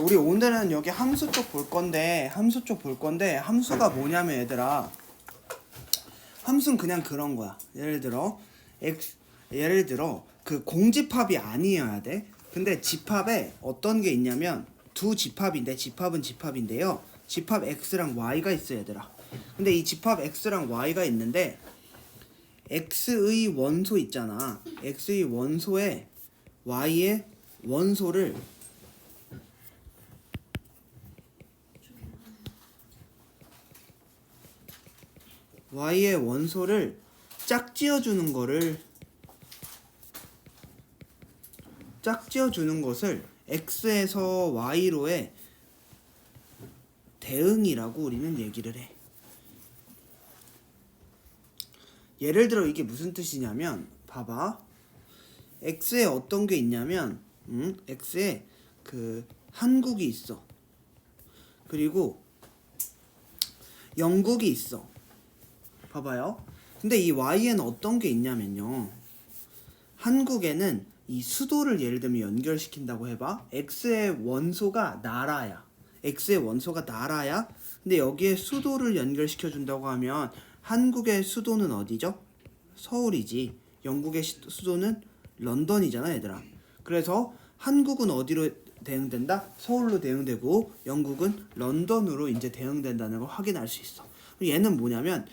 우리 오늘은 여기 함수 쪽 볼 건데 함수가 뭐냐면 얘들아, 함수는 그냥 그런 거야. 예를 들어 그 공집합이 아니어야 돼. 근데 집합에 어떤 게 있냐면 두 집합인데, 집합인데요, 집합 x랑 y가 있어 얘들아. 근데 이 집합 x랑 y가 있는데 x의 원소 있잖아. x의 원소에 y의 원소를 짝지어주는 것을 x에서 y로의 대응이라고 우리는 얘기를 해. 예를 들어 이게 무슨 뜻이냐면, 봐봐. x에 어떤 게 있냐면, x에 그 한국이 있어. 그리고 영국이 있어. 봐봐요. 근데 이 y에는 어떤 게 있냐면요, 한국에는 이 수도를 예를 들면 연결시킨다고 해봐. x의 원소가 나라야. 근데 여기에 수도를 연결시켜 준다고 하면 한국의 수도는 어디죠? 서울이지. 영국의 수도는 런던이잖아 얘들아. 그래서 한국은 어디로 대응된다? 서울로 대응되고 영국은 런던으로 이제 대응된다는 걸 확인할 수 있어. 얘는 뭐냐면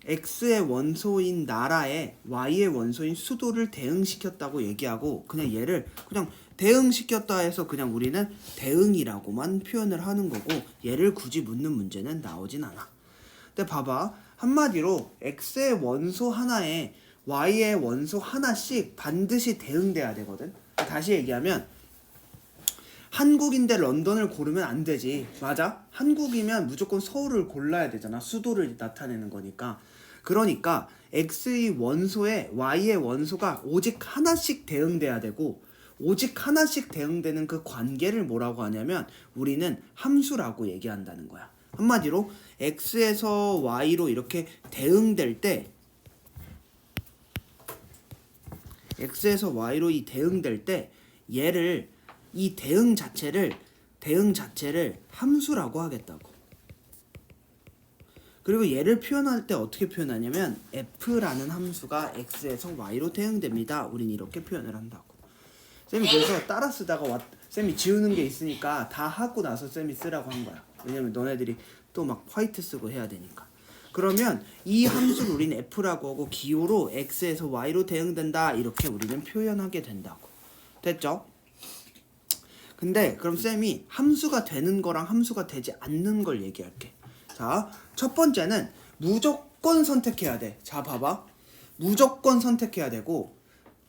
x의 원소인 나라에 y의 원소인 수도를 대응시켰다고 얘기하고, 그냥 얘를 그냥 대응시켰다 해서 그냥 우리는 대응이라고만 표현을 하는 거고, 얘를 굳이 묻는 문제는 나오진 않아. 근데 봐봐, 한마디로 x의 원소 하나에 y의 원소 하나씩 반드시 대응돼야 되거든. 다시 얘기하면 한국인데 런던을 고르면 안 되지. 맞아? 한국이면 무조건 서울을 골라야 되잖아. 수도를 나타내는 거니까. 그러니까 x의 원소에 y의 원소가 오직 하나씩 대응돼야 되고, 오직 하나씩 대응되는 그 관계를 뭐라고 하냐면 우리는 함수라고 얘기한다는 거야. 한마디로 x에서 y로 이렇게 대응될 때, x에서 y로 이 대응될 때 얘를, 이 대응 자체를 함수라고 하겠다고. 그리고 얘를 표현할 때 어떻게 표현하냐면 f라는 함수가 x에서 y로 대응됩니다. 우린 이렇게 표현을 한다고. 쌤이 그래서 따라 쓰다가 쌤이 지우는 게 있으니까 다 하고 나서 쌤이 쓰라고 한 거야. 왜냐면 너네들이 또 막 화이트 쓰고 해야 되니까. 그러면 이 함수를 우리는 f라고 하고 기호로 x에서 y로 대응된다, 이렇게 우리는 표현하게 된다고. 됐죠? 근데 그럼 쌤이 함수가 되는 거랑 함수가 되지 않는 걸 얘기할게. 자, 첫 번째는 무조건 선택해야 돼. 자, 봐봐. 무조건 선택해야 되고,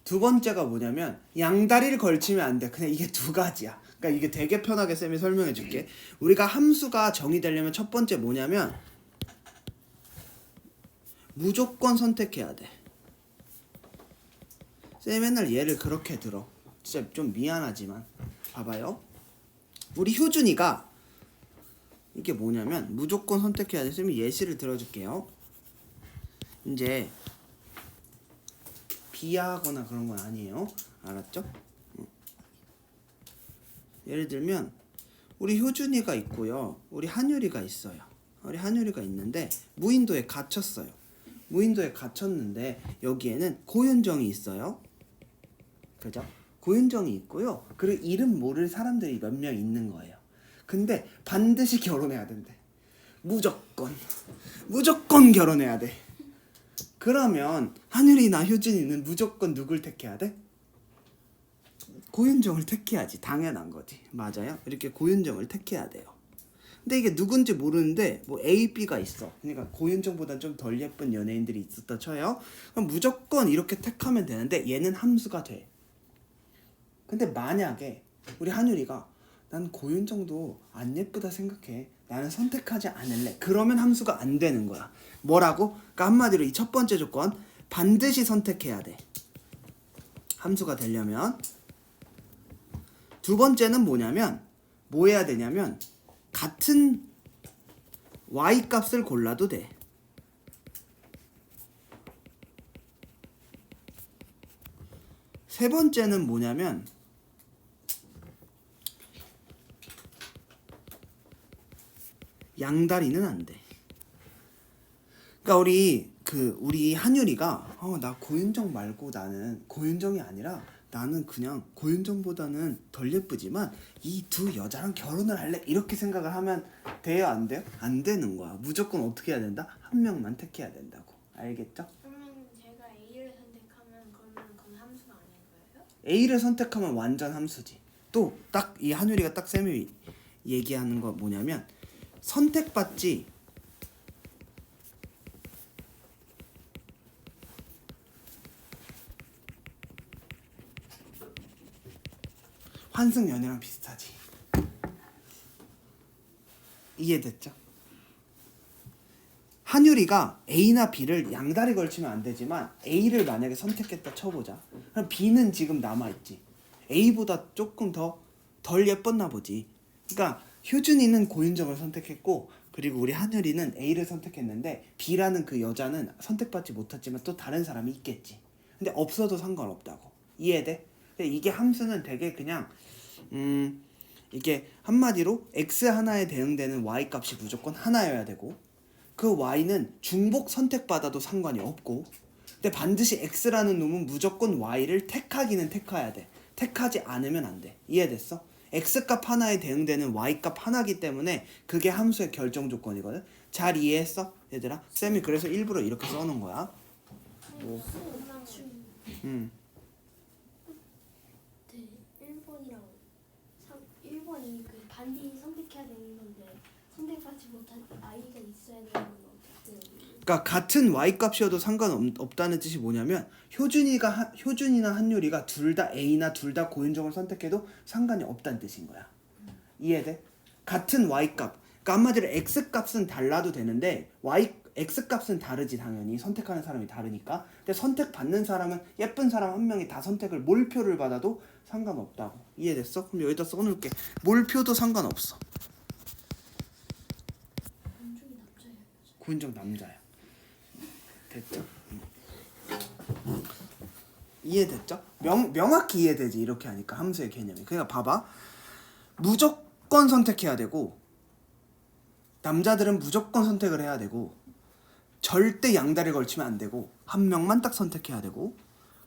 두 번째가 뭐냐면 양다리를 걸치면 안 돼. 그냥 이게 두 가지야. 그러니까 이게 되게 편하게 쌤이 설명해 줄게. 우리가 함수가 정의되려면 첫 번째 뭐냐면 무조건 선택해야 돼. 쌤 맨날 얘를 그렇게 들어. 진짜 좀 미안하지만 봐봐요. 우리 효준이가, 이게 뭐냐면 무조건 선택해야 돼. 쌤이 예시를 들어줄게요. 이제 비하하거나 그런 건 아니에요. 알았죠? 예를 들면 우리 효준이가 있고요, 우리 한율이가 있어요. 우리 한율이가 있는데 무인도에 갇혔어요. 무인도에 갇혔는데 여기에는 고윤정이 있어요. 그죠? 고윤정이 있고요. 그리고 이름 모를 사람들이 몇 명 있는 거예요. 근데 반드시 결혼해야 된대. 무조건 결혼해야 돼. 그러면 한율이나 효준이는 무조건 누굴 택해야 돼? 고윤정을 택해야지. 당연한 거지. 맞아요? 이렇게 고윤정을 택해야 돼요. 근데 이게 누군지 모르는데 뭐 A, B가 있어. 그러니까 고윤정보다 좀 덜 예쁜 연예인들이 있었다 쳐요. 그럼 무조건 이렇게 택하면 되는데 얘는 함수가 돼. 근데 만약에 우리 한율이가 난 고윤정도 안 예쁘다 생각해, 나는 선택하지 않을래, 그러면 함수가 안 되는 거야. 뭐라고? 그러니까 한마디로 이 첫 번째 조건, 반드시 선택해야 돼, 함수가 되려면. 두 번째는 뭐냐면 뭐 해야 되냐면 같은 y 값을 골라도 돼. 세 번째는 뭐냐면 양다리는 안 돼. 그러니까 우리 한율이가 나 고윤정 말고 나는 고윤정이 아니라 나는 그냥 고윤정보다는 덜 예쁘지만 이 두 여자랑 결혼을 할래 이렇게 생각을 하면 돼요 안 돼요? 안 되는 거야. 무조건 어떻게 해야 된다? 한 명만 택해야 된다고. 알겠죠? 그러면 제가 A를 선택하면 그러면 그건 함수가 아닌 거예요? A를 선택하면 완전 함수지. 또 딱 이 한율이가 딱 쌤이 얘기하는 거 뭐냐면 선택받지 환승연애랑 비슷하지. 이해됐죠? 한율이가 A나 B를 양다리 걸치면 안 되지만 A를 만약에 선택했다 쳐보자. 그럼 B는 지금 남아있지. A보다 조금 덜 예뻤나 보지. 그러니까 효준이는 고윤정을 선택했고 그리고 우리 한율이는 A를 선택했는데 B라는 그 여자는 선택받지 못했지만 또 다른 사람이 있겠지. 근데 없어도 상관없다고. 이해돼? 이게 함수는 되게 그냥 이게 한마디로 x 하나에 대응되는 y 값이 무조건 하나여야 되고 그 y는 중복 선택받아도 상관이 없고 근데 반드시 x라는 놈은 무조건 y를 택하기는 택해야 돼. 택하지 않으면 안 돼. 이해됐어? x값 하나에 대응되는 y값 하나기 때문에 그게 함수의 결정 조건이거든. 잘 이해했어? 얘들아? 쌤이 그래서 일부러 이렇게 써놓은 거야. 뭐. 네, 1번이랑 1번이 그 반드시 선택해야 되는 건데 선택받지 못한 아이가 있어야 되는 건 어떻게 되는 거예요? 그러니까 같은 y 값이어도 상관없다는 뜻이 뭐냐면 효준이나 한율이가 둘 다 A나 둘 다 고윤정을 선택해도 상관이 없다는 뜻인 거야. 이해돼? 같은 y 값. 그러니까 한마디로 x 값은 달라도 되는데 x 값은 다르지 당연히. 선택하는 사람이 다르니까. 근데 선택받는 사람은 예쁜 사람 한 명이 다 선택을 몰표를 받아도 상관없다고. 이해됐어? 그럼 여기다 써놓을게. 몰표도 상관없어. 고윤정이 남자예요, 여자? 고윤정 남자야. 됐죠? 이해됐죠? 명확히 이해되지 이렇게 하니까 함수의 개념이. 그러니까 봐봐. 무조건 선택해야 되고 남자들은 무조건 선택을 해야 되고 절대 양다리를 걸치면 안 되고 한 명만 딱 선택해야 되고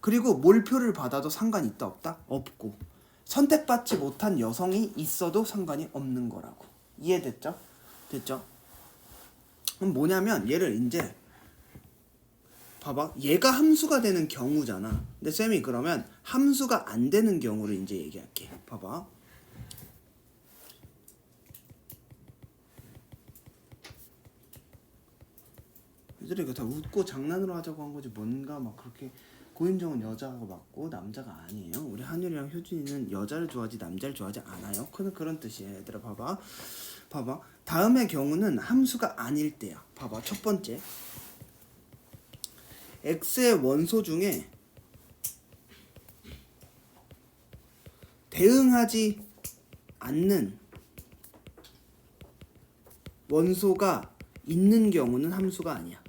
그리고 몰표를 받아도 상관이 있다 없다? 없고 선택받지 못한 여성이 있어도 상관이 없는 거라고. 이해됐죠? 됐죠? 그럼 뭐냐면 얘를 이제 봐봐. 얘가 함수가 되는 경우잖아. 근데 쌤이 그러면 함수가 안 되는 경우를 이제 얘기할게. 봐봐. 얘들아 이거 다 웃고 장난으로 하자고 한 거지 뭔가 막 그렇게. 고윤정은 여자가 맞고 남자가 아니에요. 우리 한율이랑 효준이는 여자를 좋아하지 남자를 좋아하지 않아요. 그런 뜻이에요. 얘들아 봐봐. 다음의 경우는 함수가 아닐 때야. 봐봐. 첫 번째 x의 원소 중에 대응하지 않는 원소가 있는 경우는 함수가 아니야.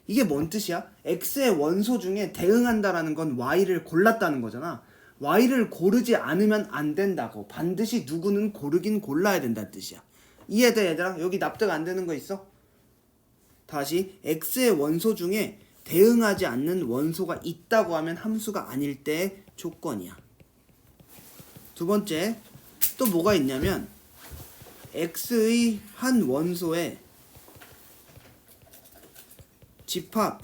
이게 뭔 뜻이야? x의 원소 중에 대응한다라는 건 y를 골랐다는 거잖아. y를 고르지 않으면 안 된다고. 반드시 누구는 고르긴 골라야 된다는 뜻이야. 이해돼 얘들아? 여기 납득 안 되는 거 있어? 다시 x의 원소 중에 대응하지 않는 원소가 있다고 하면 함수가 아닐 때의 조건이야. 두 번째 또 뭐가 있냐면 x의 한 원소에 집합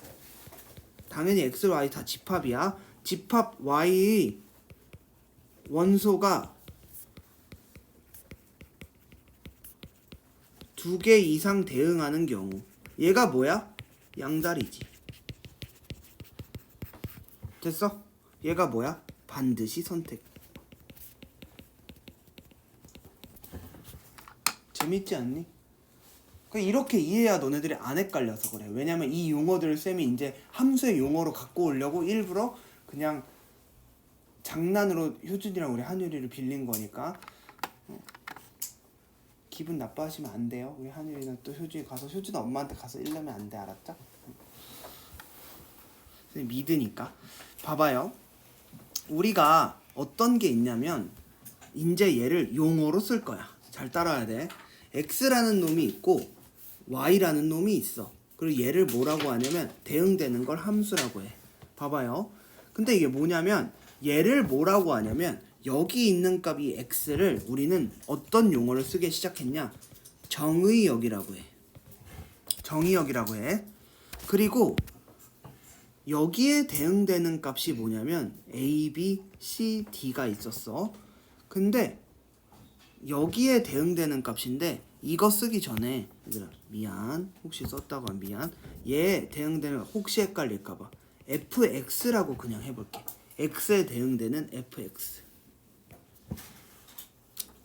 당연히 x, y 다 집합이야. 집합 y의 원소가 2개 이상 대응하는 경우 얘가 뭐야? 양다리지. 됐어? 얘가 뭐야? 반드시 선택. 재밌지 않니? 이렇게 이해해야 너네들이 안 헷갈려서 그래. 왜냐면 이 용어들을 쌤이 이제 함수의 용어로 갖고 오려고 일부러 그냥 장난으로 효준이랑 우리 한율이를 빌린 거니까 기분 나빠하시면 안 돼요. 우리 한율이는 또 효준이 가서 효준 엄마한테 가서 일려면 안 돼. 알았죠? 쌤이 믿으니까. 봐봐요. 우리가 어떤 게 있냐면 이제 얘를 용어로 쓸 거야. 잘 따라야 돼. x라는 놈이 있고 y라는 놈이 있어. 그리고 얘를 뭐라고 하냐면 대응되는 걸 함수라고 해. 봐봐요. 근데 이게 뭐냐면 얘를 뭐라고 하냐면 여기 있는 값 이 x를 우리는 어떤 용어를 쓰게 시작했냐? 정의역이라고 해. 정의역이라고 해. 그리고 여기에 대응되는 값이 뭐냐면 a, b, c, d가 있었어. 근데 여기에 대응되는 값인데 이거 쓰기 전에 얘들아 미안 혹시 썼다고 하면 미안 얘 대응되는 혹시 헷갈릴까봐 fx라고 그냥 해볼게. x에 대응되는 fx.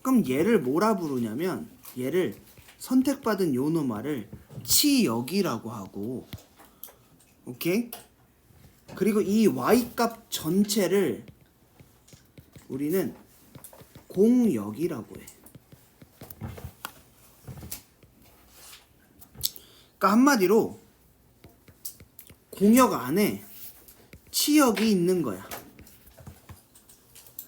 그럼 얘를 뭐라 부르냐면 얘를 선택받은 요 놈아를 치역이라고 하고 오케이? 그리고 이 y값 전체를 우리는 공역이라고 해. 그러니까 한마디로 공역 안에 치역이 있는 거야.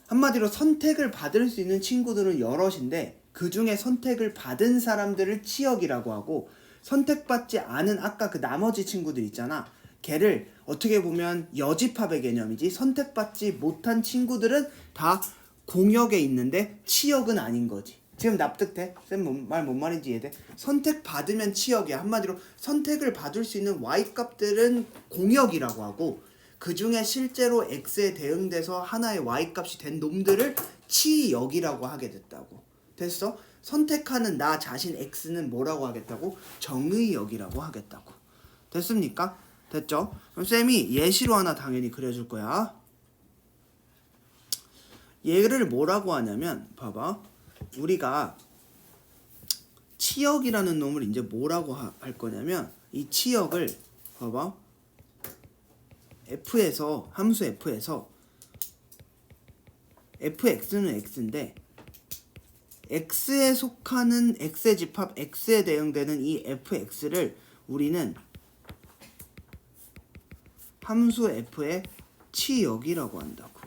한마디로 선택을 받을 수 있는 친구들은 여럿인데 그 중에 선택을 받은 사람들을 치역이라고 하고 선택받지 않은 아까 그 나머지 친구들 있잖아. 걔를 어떻게 보면 여집합의 개념이지 선택받지 못한 친구들은 다 공역에 있는데 치역은 아닌 거지. 지금 납득돼? 쌤 말 뭔 말인지 이해돼? 선택받으면 치역이야. 한마디로 선택을 받을 수 있는 y값들은 공역이라고 하고 그 중에 실제로 x에 대응돼서 하나의 y값이 된 놈들을 치역이라고 하게 됐다고. 됐어? 선택하는 나 자신 x는 뭐라고 하겠다고? 정의역이라고 하겠다고. 됐습니까? 됐죠? 그럼 쌤이 예시로 하나 당연히 그려줄 거야. 얘를 뭐라고 하냐면 봐봐. 우리가 치역이라는 놈을 이제 뭐라고 할 거냐면 이 치역을 봐봐. f에서 함수 f에서 fx는 x인데 x에 속하는 x의 집합 x에 대응되는 이 fx를 우리는 함수 f의 치역이라고 한다고.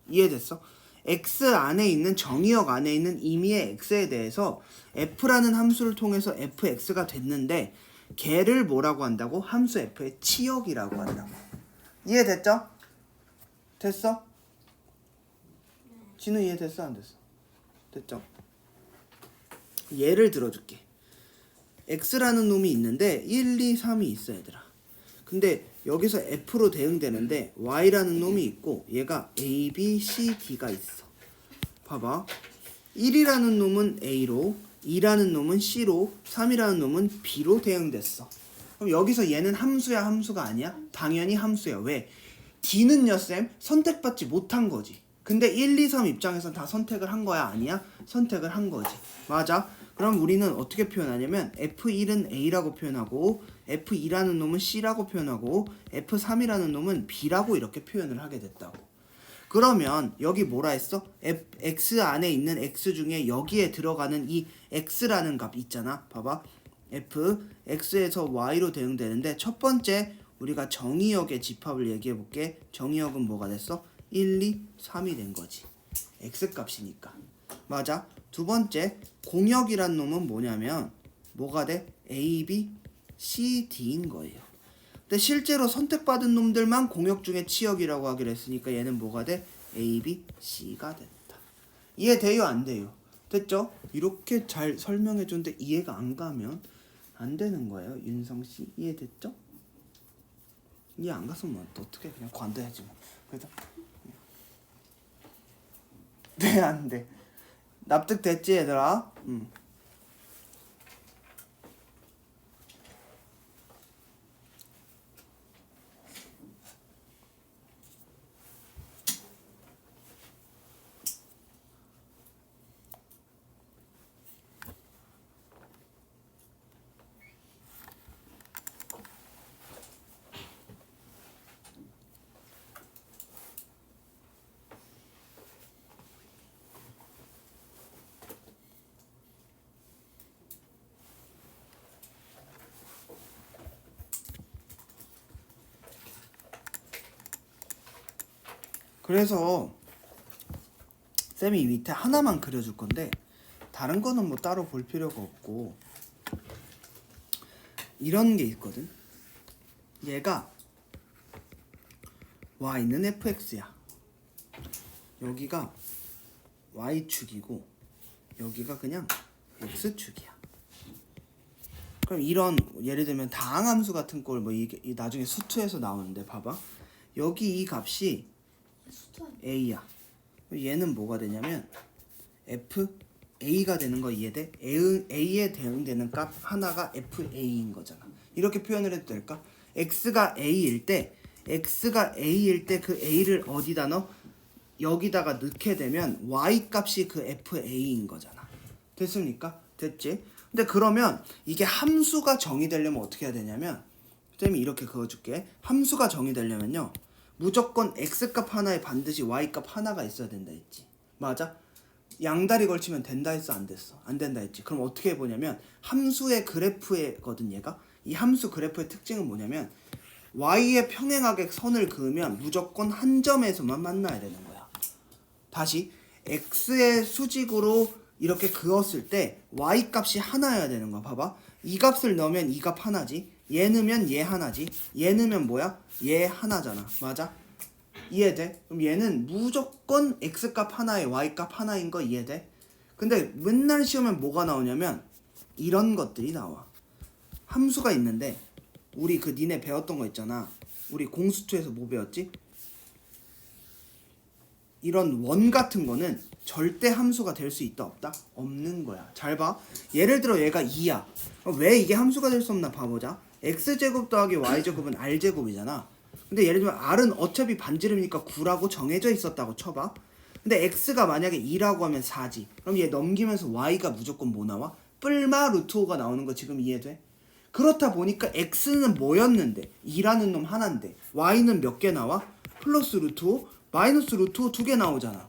이해됐어? x 안에 있는 정의역 안에 있는 임의의 x에 대해서 f라는 함수를 통해서 fx가 됐는데 걔를 뭐라고 한다고? 함수 f의 치역이라고 한다고. 이해됐죠? 됐어? 진우 이해됐어? 안 됐어? 됐죠? 예를 들어줄게. x라는 놈이 있는데 1, 2, 3이 있어 얘들아. 근데 여기서 f로 대응되는데 y라는 놈이 있고 얘가 a, b, c, d가 있어. 봐봐. 1이라는 놈은 a로 2라는 놈은 c로 3이라는 놈은 b로 대응됐어. 그럼 여기서 얘는 함수야 함수가 아니야? 당연히 함수야. 왜? d는요 쌤 선택받지 못한 거지. 근데 1, 2, 3 입장에선 다 선택을 한 거야 아니야? 선택을 한 거지. 맞아? 그럼 우리는 어떻게 표현하냐면 F1은 A라고 표현하고 F2라는 놈은 C라고 표현하고 F3이라는 놈은 B라고 이렇게 표현을 하게 됐다고. 그러면 여기 뭐라 했어? X 안에 있는 X 중에 여기에 들어가는 이 X라는 값 있잖아. 봐봐. F, X에서 Y로 대응되는데 첫 번째 우리가 정의역의 집합을 얘기해 볼게. 정의역은 뭐가 됐어? 1, 2, 3이 된 거지. X 값이니까. 맞아. 두 번째 공역이란 놈은 뭐냐면 뭐가 돼? A, B, C, D인 거예요. 근데 실제로 선택받은 놈들만 공역 중에 치역이라고 하기로 했으니까 얘는 뭐가 돼? A, B, C가 됐다. 이해돼요? 안 돼요? 됐죠? 이렇게 잘 설명해 줬는데 이해가 안 가면 안 되는 거예요. 윤성씨 이해됐죠? 이해 안 갔으면 어떻게 그냥 관둬야지 뭐. 그래서 네, 안 돼. 납득됐지 얘들아? 그래서 쌤이 밑에 하나만 그려줄 건데 다른 거는 뭐 따로 볼 필요가 없고 이런 게 있거든. 얘가 y는 fx야. 여기가 y축이고 여기가 그냥 x축이야. 그럼 이런 예를 들면 다항함수 같은 걸 뭐 이게 나중에 수투에서 나오는데 봐봐. 여기 이 값이 수투 a야. 얘는 뭐가 되냐면 f a가 되는 거 이해돼? a에 대응되는 값 하나가 fa인 거잖아. 이렇게 표현을 해도 될까? x가 a일 때 그 a를 어디다 넣어? 여기다가 넣게 되면 y 값이 그 fa인 거잖아. 됐습니까? 됐지? 근데 그러면 이게 함수가 정의되려면 어떻게 해야 되냐면 쌤이 이렇게 그어줄게. 함수가 정의되려면요 무조건 x값 하나에 반드시 y값 하나가 있어야 된다 했지. 맞아? 양다리 걸치면 된다 했어 안 됐어? 안 된다 했지. 그럼 어떻게 해보냐면 함수의 그래프거든 얘가. 이 함수 그래프의 특징은 뭐냐면 y의 평행하게 선을 그으면 무조건 한 점에서만 만나야 되는 거야. 다시 x의 수직으로 이렇게 그었을 때 y 값이 하나여야 되는 거야. 봐봐. 이 값을 넣으면 이 값 하나지. 얘 넣으면 얘 하나지. 얘 넣으면 뭐야? 얘 하나잖아. 맞아? 이해돼? 그럼 얘는 무조건 x값 하나에 y값 하나인 거 이해돼? 근데 맨날 시험에 뭐가 나오냐면 이런 것들이 나와. 함수가 있는데 우리 그 니네 배웠던 거 있잖아. 우리 공수투에서 뭐 배웠지? 이런 원 같은 거는 절대 함수가 될 수 있다 없다? 없는 거야. 잘 봐. 예를 들어 얘가 2야. 왜 이게 함수가 될 수 없나 봐보자. x제곱 더하기 y제곱은 r제곱이잖아. 근데 예를 들면 r은 어차피 반지름이니까 9라고 정해져 있었다고 쳐봐. 근데 x가 만약에 2라고 하면 4지. 그럼 얘 넘기면서 y가 무조건 뭐 나와? 뿔마 루트 5가 나오는 거 지금 이해돼? 그렇다 보니까 x는 뭐였는데 2라는 놈 하나인데 y는 몇 개 나와? 플러스 루트 5, 마이너스 루트 5 두 개 나오잖아.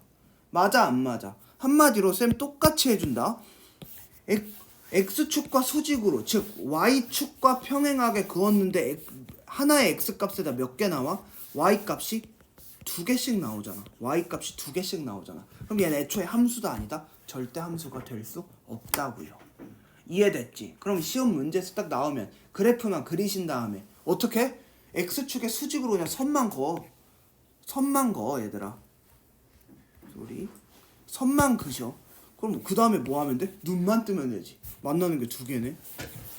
맞아 안 맞아? 한마디로 쌤 똑같이 해준다. x축과 수직으로 즉 y축과 평행하게 그었는데 하나의 x값에다 몇 개 나와? y값이 두 개씩 나오잖아. y값이 두 개씩 나오잖아. 그럼 얘는 애초에 함수도 아니다? 절대 함수가 될 수 없다고요. 이해됐지? 그럼 시험 문제에서 딱 나오면 그래프만 그리신 다음에 어떻게? x축에 수직으로 그냥 선만 그어 얘들아. 소리 선만 그셔. 그럼 그 다음에 뭐 하면 돼? 눈만 뜨면 되지. 만나는 게 두 개네.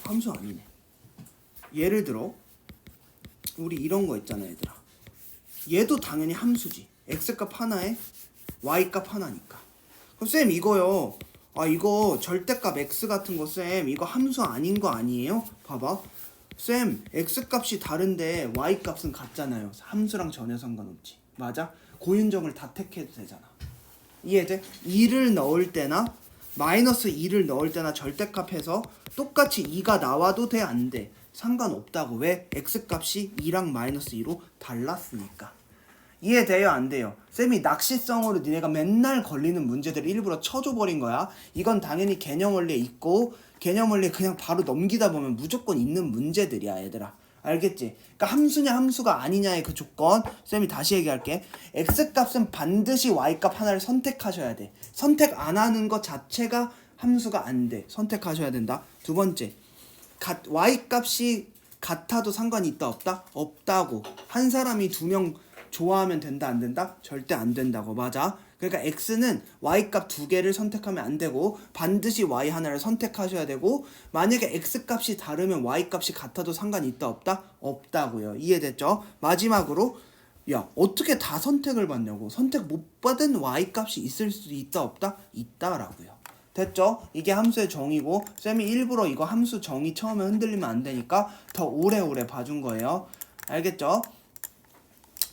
함수 아니네. 예를 들어 우리 이런 거 있잖아 얘들아. 얘도 당연히 함수지. x값 하나에 y값 하나니까. 그럼 쌤 이거요. 이거 절대값 x 같은 거 쌤 이거 함수 아닌 거 아니에요? 봐봐. 쌤 x값이 다른데 y값은 같잖아요. 함수랑 전혀 상관없지. 맞아? 고윤정을 다 택해도 되잖아. 이해돼? 2를 넣을 때나 마이너스 2를 넣을 때나 절대값에서 똑같이 2가 나와도 돼 안 돼? 상관없다고. 왜? x값이 2랑 마이너스 2로 달랐으니까. 이해돼요 안 돼요? 쌤이 낚시성으로 니네가 맨날 걸리는 문제들을 일부러 쳐줘버린 거야. 이건 당연히 개념 원리에 있고 개념 원리에 그냥 바로 넘기다 보면 무조건 있는 문제들이야 얘들아. 알겠지? 그러니까 함수냐 함수가 아니냐의 그 조건 쌤이 다시 얘기할게. x값은 반드시 y값 하나를 선택하셔야 돼. 선택 안 하는 것 자체가 함수가 안 돼. 선택하셔야 된다. 두 번째, y값이 같아도 상관이 있다 없다? 없다고. 한 사람이 두 명 좋아하면 된다 안 된다? 절대 안 된다고. 맞아. 그러니까 x는 y값 두 개를 선택하면 안 되고 반드시 y 하나를 선택하셔야 되고 만약에 x값이 다르면 y값이 같아도 상관이 있다 없다? 없다고요. 이해됐죠? 마지막으로 야 어떻게 다 선택을 받냐고. 선택 못 받은 y값이 있을 수 있다 없다? 있다라고요. 됐죠? 이게 함수의 정의고 쌤이 일부러 이거 함수 정의 처음에 흔들리면 안 되니까 더 오래오래 봐준 거예요. 알겠죠?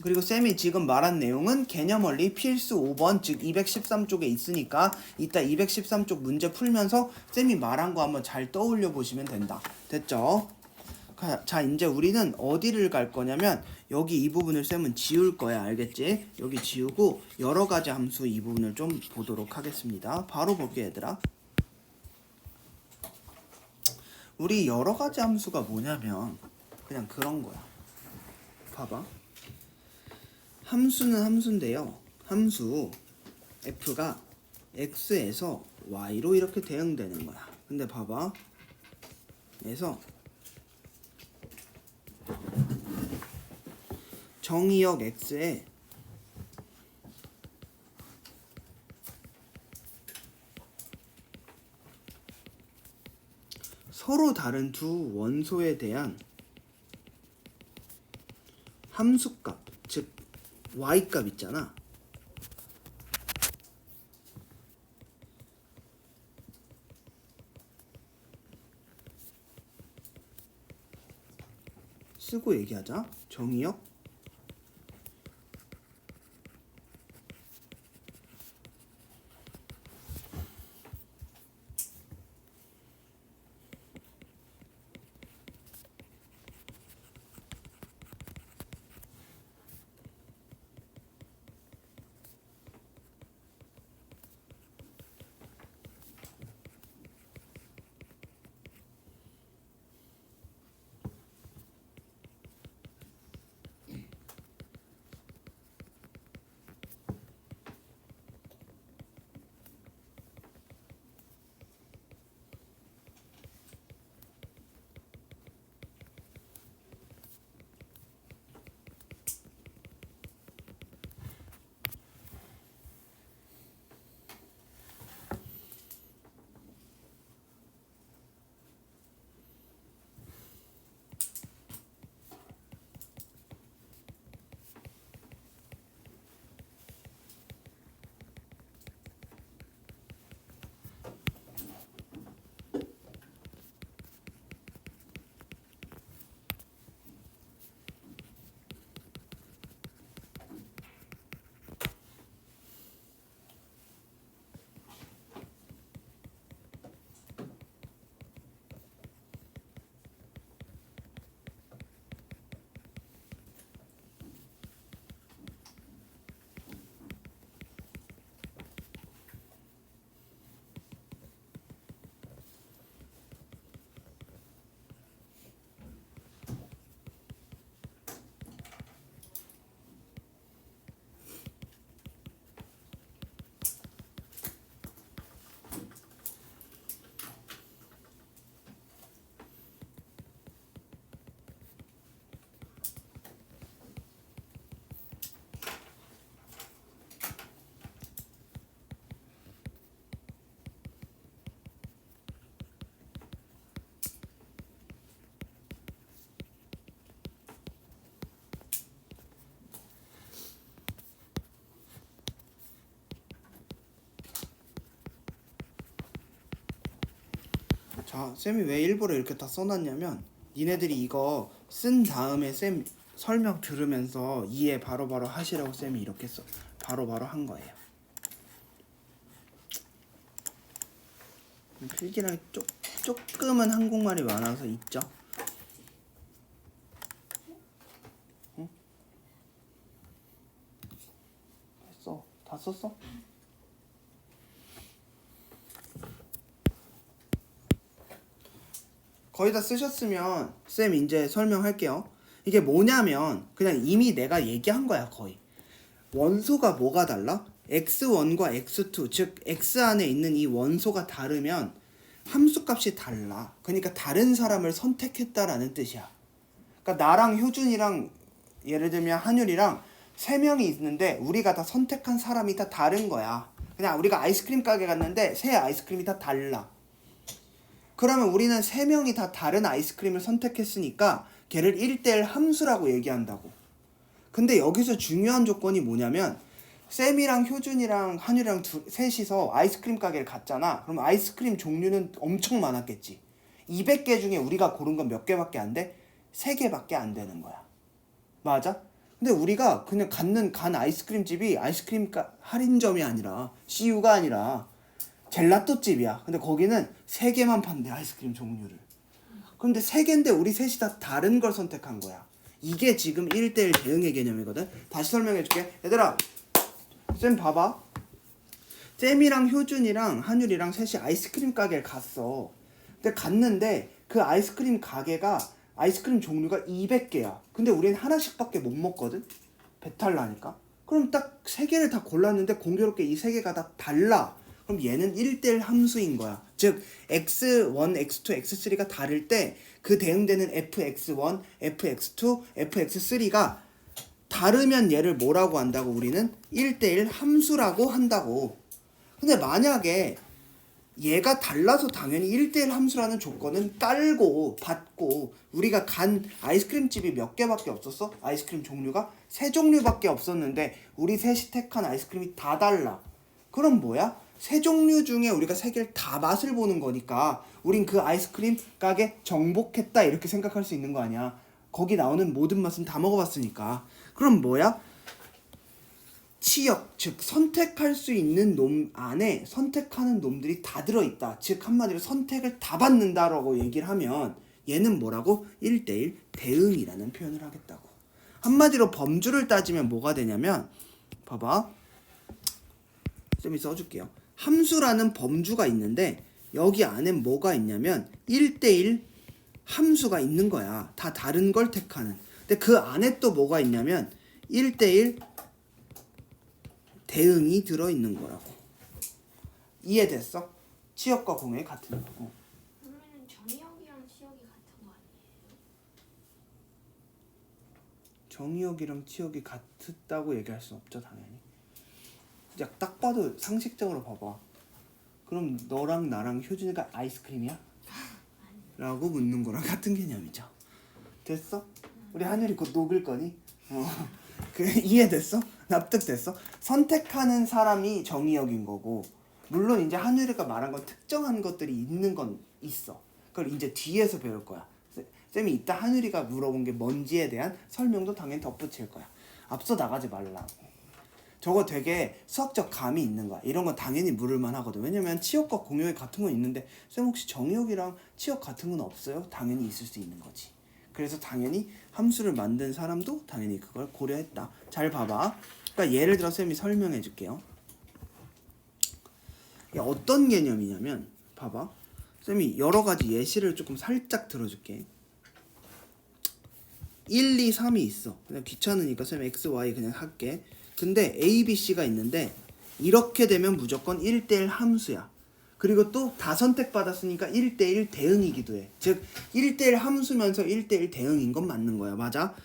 그리고 쌤이 지금 말한 내용은 개념 원리 필수 5번 즉 213쪽에 있으니까 이따 213쪽 문제 풀면서 쌤이 말한 거 한번 잘 떠올려 보시면 된다. 됐죠? 자 이제 우리는 어디를 갈 거냐면 여기 이 부분을 쌤은 지울 거야. 알겠지? 여기 지우고 여러 가지 함수 이 부분을 좀 보도록 하겠습니다. 바로 볼게 얘들아. 우리 여러 가지 함수가 뭐냐면 그냥 그런 거야. 봐봐. 함수는 함수인데요. 함수 f가 x에서 y로 이렇게 대응되는 거야. 근데 봐봐. 그래서 정의역 x에 서로 다른 두 원소에 대한 함수값, 즉 y값 있잖아. 쓰고 얘기하자. 정의역 자, 쌤이 왜 일부러 이렇게 다 써놨냐면 니네들이 이거 쓴 다음에 쌤 설명 들으면서 이해 바로바로 하시라고 쌤이 이렇게 바로바로 한 거예요. 필기랑 조금은 한국말이 많아서 있죠. 응? 했어. 다 썼어? 거의 다 쓰셨으면 쌤 이제 설명할게요. 이게 뭐냐면 그냥 이미 내가 얘기한 거야. 거의 원소가 뭐가 달라? x1과 x2 즉 x 안에 있는 이 원소가 다르면 함수값이 달라. 그러니까 다른 사람을 선택했다라는 뜻이야. 그러니까 나랑 효준이랑 예를 들면 한율이랑 세 명이 있는데 우리가 다 선택한 사람이 다 다른 거야. 그냥 우리가 아이스크림 가게 갔는데 세 아이스크림이 다 달라. 그러면 우리는 세 명이 다 다른 아이스크림을 선택했으니까 걔를 1대1 함수라고 얘기한다고. 근데 여기서 중요한 조건이 뭐냐면 쌤이랑 효준이랑 한율이랑 셋이서 아이스크림 가게를 갔잖아. 그럼 아이스크림 종류는 엄청 많았겠지. 200개 중에 우리가 고른 건 몇 개밖에 안 돼? 3개밖에 안 되는 거야. 맞아? 근데 우리가 그냥 간 아이스크림 집이 아이스크림 할인점이 아니라 CU가 아니라 젤라또 집이야. 근데 거기는 3개만 판대 아이스크림 종류를. 근데 3개인데 우리 셋이 다 다른 걸 선택한 거야. 이게 지금 1대1 대응의 개념이거든. 다시 설명해 줄게. 얘들아 쌤 봐봐. 쌤이랑 효준이랑 한율이랑 셋이 아이스크림 가게를 갔어. 근데 갔는데 그 아이스크림 가게가 아이스크림 종류가 200개야. 근데 우린 하나씩밖에 못 먹거든. 배탈 나니까. 그럼 딱 3개를 다 골랐는데 공교롭게 이 3개가 다 달라. 그럼 얘는 1대1 함수인 거야. 즉 x1, x2, x3가 다를 때 그 대응되는 fx1, fx2, fx3가 다르면 얘를 뭐라고 한다고? 우리는 1대1 함수라고 한다고. 근데 만약에 얘가 달라서 당연히 1대1 함수라는 조건은 깔고 받고, 우리가 간 아이스크림 집이 몇 개밖에 없었어? 아이스크림 종류가 3종류밖에 없었는데 우리 셋이 택한 아이스크림이 다 달라. 그럼 뭐야? 3종류 중에 우리가 3개를 다 맛을 보는 거니까 우린 그 아이스크림 가게 정복했다 이렇게 생각할 수 있는 거 아니야. 거기 나오는 모든 맛은 다 먹어봤으니까. 그럼 뭐야? 치역, 즉 선택할 수 있는 놈 안에 선택하는 놈들이 다 들어있다. 즉 한마디로 선택을 다 받는다라고 얘기를 하면 얘는 뭐라고? 1대1 대응이라는 표현을 하겠다고. 한마디로 범주를 따지면 뭐가 되냐면, 봐봐, 쌤이 써줄게요. 함수라는 범주가 있는데 여기 안엔 뭐가 있냐면 1대1 함수가 있는 거야. 다 다른 걸 택하는. 근데 그 안에 또 뭐가 있냐면 1대1 대응이 들어있는 거라고. 이해됐어? 치역과 공역이 같은 거고. 그러면 정의역이랑 치역이 같은 거 아니에요? 정의역이랑 치역이 같다고 얘기할 수 없죠, 당연히. 그냥 딱 봐도 상식적으로 봐봐. 그럼 너랑 나랑 효준이가 아이스크림이야? 라고 묻는 거랑 같은 개념이죠. 됐어? 우리 하늘이 곧 녹을 거니? 이해됐어? 납득됐어? 선택하는 사람이 정의역인 거고, 물론 이제 하늘이가 말한 건 특정한 것들이 있는 건 있어. 그걸 이제 뒤에서 배울 거야. 쌤이 이따 하늘이가 물어본 게 뭔지에 대한 설명도 당연히 덧붙일 거야. 앞서 나가지 말라고. 저거 되게 수학적 감이 있는 거야. 이런 건 당연히 물을만 하거든. 왜냐면 치역과 공역이 같은 건 있는데 쌤 혹시 정의역이랑 치역 같은 건 없어요? 당연히 있을 수 있는 거지. 그래서 당연히 함수를 만든 사람도 당연히 그걸 고려했다. 잘 봐봐. 그러니까 예를 들어 쌤이 설명해 줄게요. 어떤 개념이냐면, 봐봐. 쌤이 여러 가지 예시를 조금 살짝 들어줄게. 1, 2, 3이 있어. 그냥 귀찮으니까 쌤 x, y 그냥 할게. 근데 a, b, c가 있는데 이렇게 되면 무조건 1대1 함수야. 그리고 또 다 선택받았으니까 1대1 대응이기도 해. 즉 1대1 함수면서 1대1 대응인 건 맞는 거야. 맞아?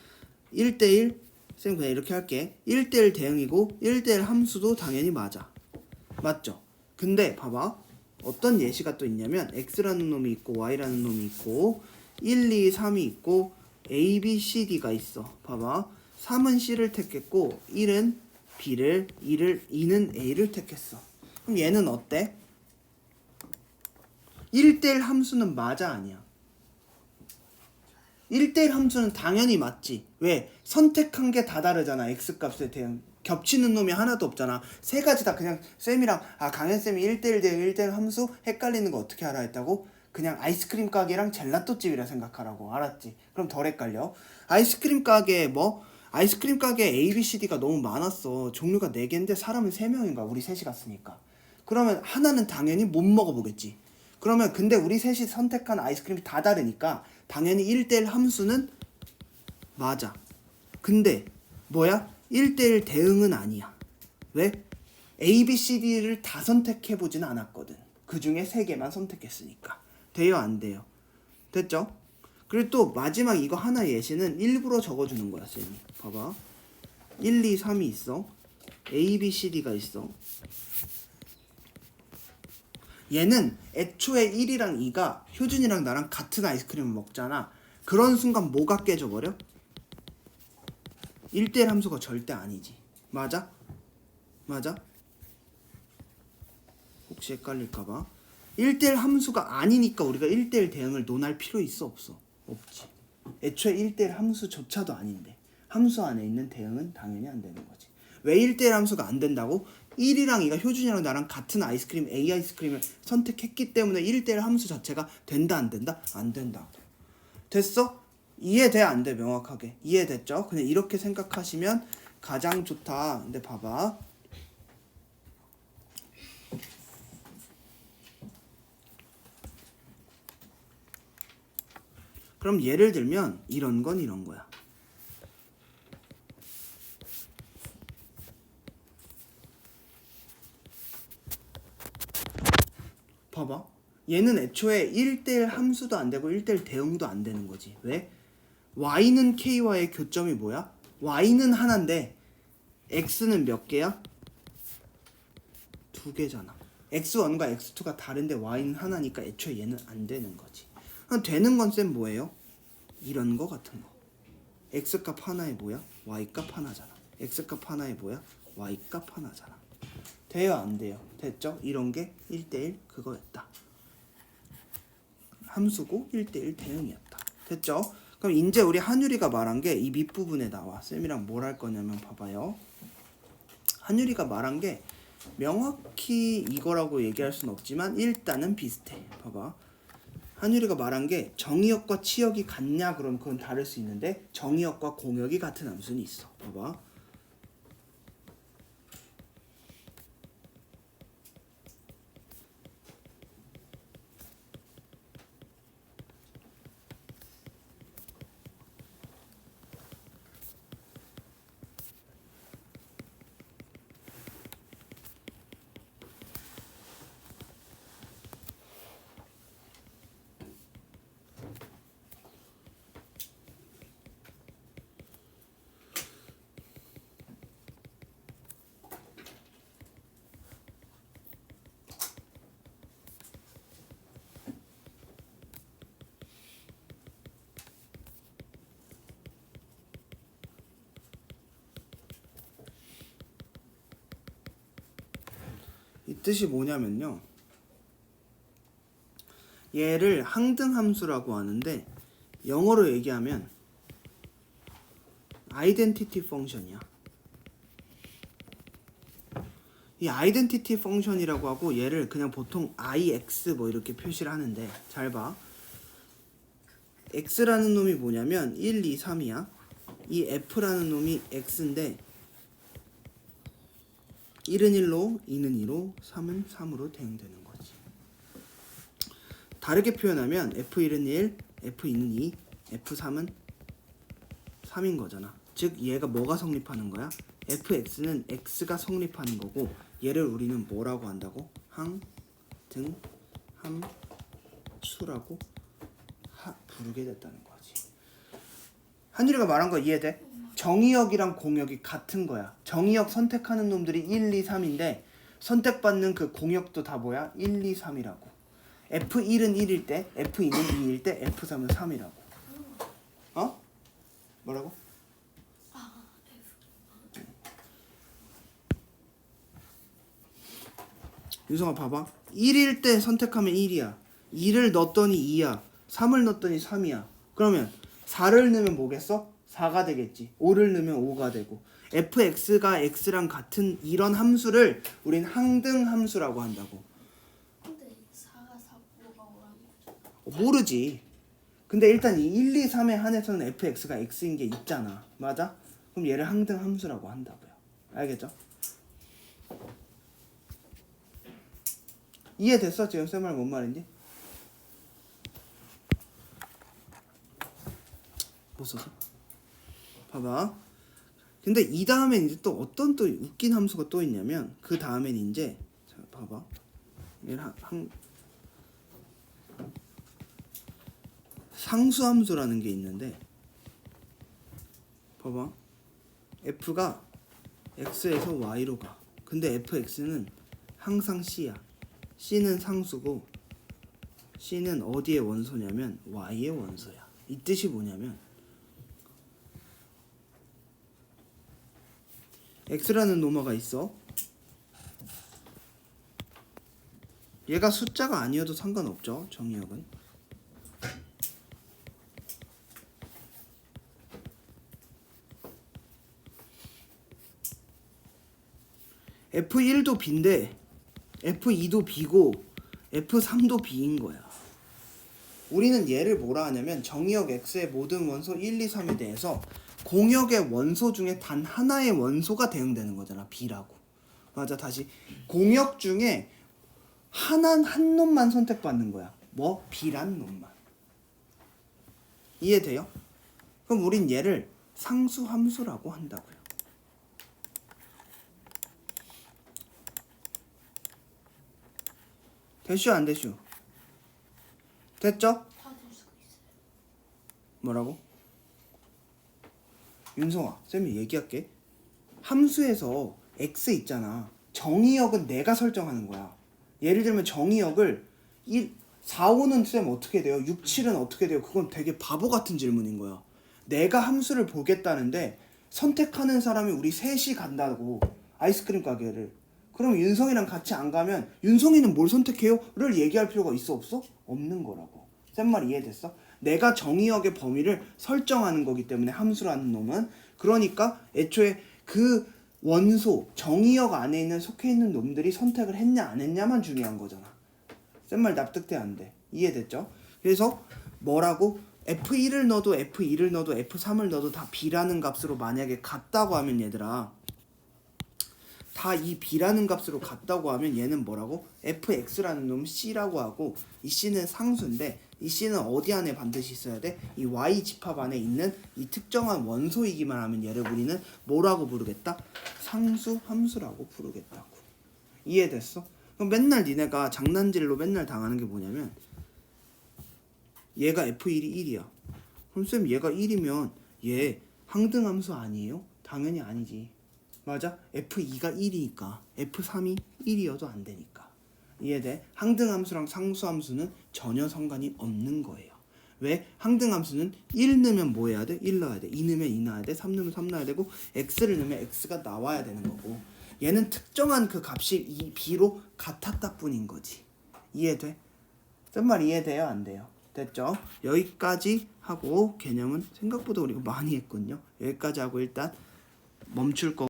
1대1 쌤 그냥 이렇게 할게. 1대1 대응이고 1대1 함수도 당연히 맞아. 맞죠? 근데 봐봐. 어떤 예시가 또 있냐면 x라는 놈이 있고 y라는 놈이 있고 1, 2, 3이 있고 a, b, c, d가 있어. 봐봐. 3은 c를 택했고 1은 b를, 2는 a를 택했어. 그럼 얘는 어때? 1대1 함수는 맞아, 아니야? 1대1 함수는 당연히 맞지. 왜? 선택한 게 다 다르잖아. x값에 대응. 겹치는 놈이 하나도 없잖아. 세 가지 다 그냥 쌤이랑 강현쌤이 1대1 대응 1대1 함수 헷갈리는 거 어떻게 알아 했다고? 그냥 아이스크림 가게랑 젤라또집이라 생각하라고. 알았지? 그럼 덜 헷갈려. 아이스크림 가게 아이스크림 가게 A, B, C, D가 너무 많았어. 종류가 4개인데 사람은 3명인 거야. 우리 셋이 갔으니까. 그러면 하나는 당연히 못 먹어보겠지. 그러면 근데 우리 셋이 선택한 아이스크림이 다 다르니까 당연히 1대1 함수는 맞아. 근데 뭐야? 1대1 대응은 아니야. 왜? A, B, C, D를 다 선택해보진 않았거든. 그 중에 3개만 선택했으니까. 돼요? 안 돼요? 됐죠? 그리고 또 마지막 이거 하나 예시는 일부러 적어주는 거야, 쌤이. 봐봐. 1, 2, 3이 있어. A, B, C, D가 있어. 얘는 애초에 1이랑 2가 효준이랑 나랑 같은 아이스크림을 먹잖아. 그런 순간 뭐가 깨져버려? 1대1 함수가 절대 아니지. 맞아? 맞아? 혹시 헷갈릴까봐. 1대1 함수가 아니니까 우리가 1대1 대응을 논할 필요 있어, 없어? 없지. 애초에 1대1 함수조차도 아닌데 함수 안에 있는 대응은 당연히 안 되는 거지. 왜 1대1 함수가 안 된다고? 1이랑 2가 효준이랑 나랑 같은 아이스크림 A 아이스크림을 선택했기 때문에 1대1 함수 자체가 된다 안 된다? 안 된다. 됐어? 이해돼 안 돼? 명확하게 이해됐죠? 그냥 이렇게 생각하시면 가장 좋다. 근데 봐봐. 그럼 예를 들면 이런 건 이런 거야. 봐봐. 얘는 애초에 1대1 함수도 안 되고 1대1 대응도 안 되는 거지. 왜? y는 k와의 교점이 뭐야? y는 하나인데 x는 몇 개야? 두 개잖아. x1과 x2가 다른데 y는 하나니까 애초에 얘는 안 되는 거지. 그럼 되는 건 쌤 뭐예요? 이런 거 같은 거. x값 하나에 뭐야? y값 하나잖아. x값 하나에 뭐야? y값 하나잖아. 돼요 안 돼요? 됐죠? 이런 게 1대1 그거였다. 함수고 1대1 대응이었다. 됐죠? 그럼 이제 우리 한유리가 말한 게 이 밑부분에 나와. 쌤이랑 뭘 할 거냐면 봐봐요. 한유리가 말한 게 명확히 이거라고 얘기할 수는 없지만 일단은 비슷해. 봐봐. 한유리가 말한 게 정의역과 치역이 같냐 그럼 그건 다를 수 있는데 정의역과 공역이 같은 함수는 있어. 봐봐. 이 뜻이 뭐냐면요. 얘를 항등함수라고 하는데 영어로 얘기하면 아이덴티티 펑션이야. 이 아이덴티티 펑션이라고 하고 얘를 그냥 보통 ix 뭐 이렇게 표시를 하는데 잘 봐. x라는 놈이 뭐냐면 1, 2, 3이야. 이 f라는 놈이 x인데 1은 1로, 2는 2로, 3은 3으로 대응되는 거지. 다르게 표현하면 f1은 1, f2는 2, f3은 3인 거잖아. 즉 얘가 뭐가 성립하는 거야? fx는 x가 성립하는 거고 얘를 우리는 뭐라고 한다고? 항등함수라고 부르게 됐다는 거지. 한유리가 말한 거 이해돼? 정의역이랑 공역이 같은 거야. 정의역 선택하는 놈들이 1, 2, 3인데 선택받는 그 공역도 다 뭐야? 1, 2, 3이라고. F1은 1일 때, F2는 2일 때, F3은 3이라고. 어? 뭐라고? 윤성아 봐봐. 1일 때 선택하면 1이야. 2를 넣었더니 2야. 3을 넣었더니 3이야. 그러면 4를 넣으면 뭐겠어? 4가 되겠지. 5를 넣으면 5가 되고. fx가 x랑 같은 이런 함수를 우린 항등 함수라고 한다고. 근데 4가 4, 5가 5라는 거죠. 모르지. 근데 일단 이 1, 2, 3에 한해서는 fx가 x인 게 있잖아. 맞아? 그럼 얘를 항등 함수라고 한다고요. 알겠죠? 이해됐어? 지금 쌤 말 뭔 말인지? 못 써서? 봐봐. 근데 이 다음엔 이제 또 어떤 또 웃긴 함수가 또 있냐면 그 다음엔 이제 자 봐봐. 얘를 상수함수라는 게 있는데 봐봐. f가 x에서 y로 가. 근데 fx는 항상 c야. c는 상수고 c는 어디의 원소냐면 y의 원소야. 이 뜻이 뭐냐면 x라는 노마가 있어. 얘가 숫자가 아니어도 상관없죠. 정의역은. F1도 B인데 F2도 B고 F3도 B인 거야. 우리는 얘를 뭐라 하냐면 정의역 X의 모든 원소 1, 2, 3에 대해서 공역의 원소 중에 단 하나의 원소가 대응되는 거잖아. B라고. 맞아. 다시 공역 중에 한 놈만 선택받는 거야. 뭐? B란 놈만. 이해돼요? 그럼 우린 얘를 상수함수라고 한다고요. 됐슈 안 됐슈? 됐죠? 다 될 수가 있어요. 뭐라고? 윤성아, 쌤이 얘기할게. 함수에서 x 있잖아. 정의역은 내가 설정하는 거야. 예를 들면 정의역을 4, 5는 쌤 어떻게 돼요? 6, 7은 어떻게 돼요? 그건 되게 바보 같은 질문인 거야. 내가 함수를 보겠다는데 선택하는 사람이 우리 셋이 간다고, 아이스크림 가게를. 그럼 윤성이랑 같이 안 가면 윤성이는 뭘 선택해요? 를 얘기할 필요가 있어 없어? 없는 거라고. 쌤 말 이해됐어? 내가 정의역의 범위를 설정하는 거기 때문에 함수라는 놈은, 그러니까 애초에 그 원소 정의역 안에 있는 속해 있는 놈들이 선택을 했냐 안 했냐만 중요한 거잖아. 쌤 말 납득돼 안 돼? 이해됐죠? 그래서 뭐라고? F1을 넣어도 F2를 넣어도 F3을 넣어도 다 B라는 값으로 만약에 같다고 하면, 얘들아, 다 이 B라는 값으로 같다고 하면 얘는 뭐라고? fx라는 놈 C라고 하고, 이 C는 상수인데 이 C는 어디 안에 반드시 있어야 돼? 이 Y 집합 안에 있는 이 특정한 원소이기만 하면 얘를 우리는 뭐라고 부르겠다? 상수 함수라고 부르겠다고. 이해됐어? 그럼 맨날 니네가 장난질로 맨날 당하는 게 뭐냐면, 얘가 F1이 1이야. 그럼 쌤 얘가 1이면 얘 항등함수 아니에요? 당연히 아니지. 맞아? F2가 1이니까 F3이 1이어도 안 되니까. 이해돼? 항등함수랑 상수함수는 전혀 상관이 없는 거예요. 왜? 항등함수는 1 넣으면 뭐 해야 돼? 1 넣어야 돼. 2 넣으면 2 넣어야 돼. 3 넣으면 3 넣어야 되고, x를 넣으면 x가 나와야 되는 거고, 얘는 특정한 그 값이 이 b로 같았다 뿐인 거지. 이해돼? 쌤 말 이해돼요? 안 돼요? 됐죠? 여기까지 하고, 개념은 생각보다 우리가 많이 했거든요. 여기까지 하고 일단 멈출 거.